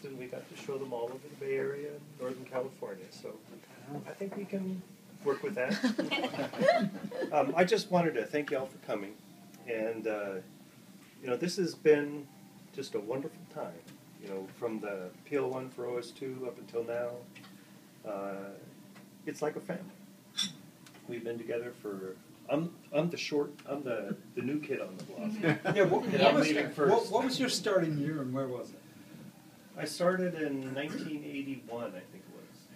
and we got to show them all over the Bay Area and Northern California. So I think we can work with that. I just wanted to thank you all for coming. And, you know, this has been just a wonderful time. You know, from the PL1 for OS2 up until now, it's like a family. We've been together for. I'm the new kid on the block. Yeah, what was your starting year and where was it? I started in 1981, I think it was.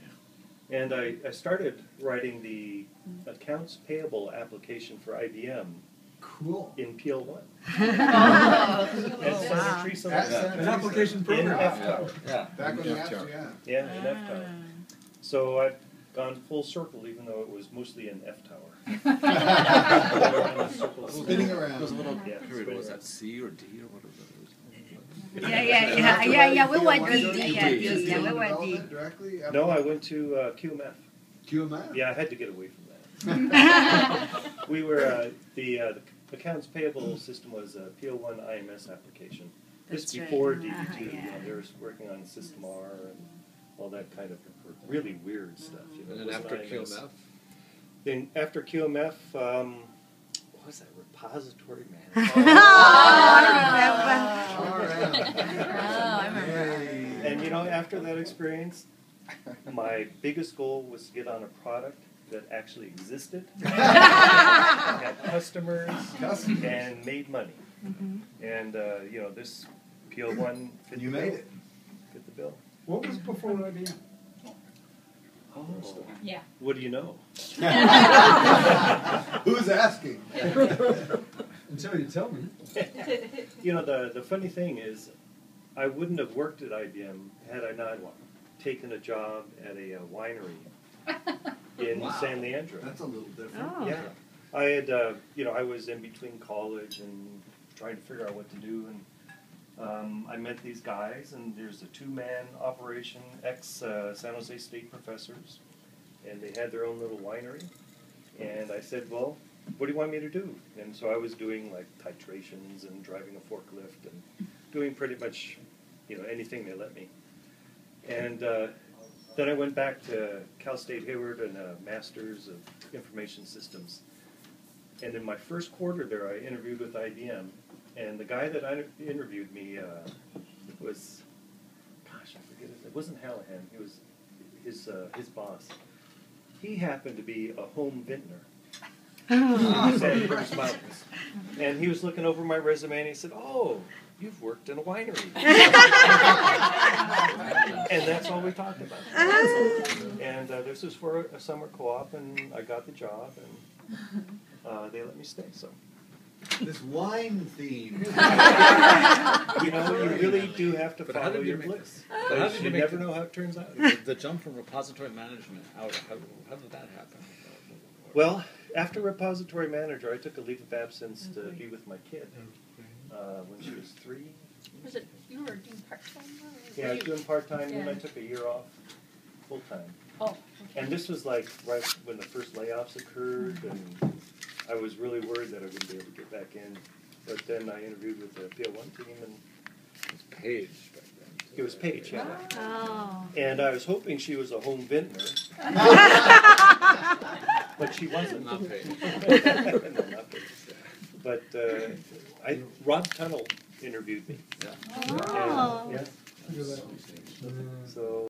And I started writing the accounts payable application for IBM. Cool. In PL1. Wow. Senator Teresa An application program. In F Tower. Yeah. Back when the Yeah, in F Tower. So I've gone full circle, even though it was mostly in F Tower. Spinning around. There was a little period. Was that C or D or whatever that was? Yeah. We went D. We went D. No, I went to QMF. QMF? Yeah, I had to get away from that. We were the accounts payable system was a PL1 IMS application. Just before DB2, you know, they were working on System R and all that kind of really weird stuff. You know, And then after QMF? Then after QMF, what was that? Repository manager. I remember. And you know, after that experience, my biggest goal was to get on a product that actually existed, had customers, and made money. And you know, this PL1 fit You made it. Fit the bill. What was before IBM? Oh, Yeah. what do you know? Who's asking? Until you tell me. You know, the funny thing is, I wouldn't have worked at IBM had I not taken a job at a winery in San Leandro. That's a little different. Oh. Yeah. I had, you know, I was in between college and trying to figure out what to do, and I met these guys, and there's a two-man operation, ex-San Jose State professors, and they had their own little winery, and I said, well, what do you want me to do? And so I was doing, like, titrations and driving a forklift and doing pretty much, you know, anything they let me. And then I went back to Cal State Hayward and a Master's of Information Systems. And in my first quarter there, I interviewed with IBM. And the guy that interviewed me was, gosh, I forget his name. It wasn't Hallahan. He was his boss. He happened to be a home vintner. He said he was mountains. And he was looking over my resume and he said, "Oh, you've worked in a winery." And that's all we talked about. And this was for a summer co-op, and I got the job, and they let me stay. So. This wine theme. You know, you really do have to follow your bliss. You never know how it turns out. The jump from repository management, how did that happen? Well, after repository manager, I took a leave of absence to be with my kid when she was 3. Was it you were doing part-time? Yeah, I was doing part-time, and then I took a year off full-time. Oh. Okay. And this was like right when the first layoffs occurred, and I was really worried that I wouldn't be able to get back in. But then I interviewed with the PL1 team, and It was Paige back then. it was Paige, yeah. Oh. And I was hoping she was a home vintner, but she wasn't. Not Paige. No, not Paige. But Rob Tunnell interviewed me. Yeah. Oh. And, yeah. So.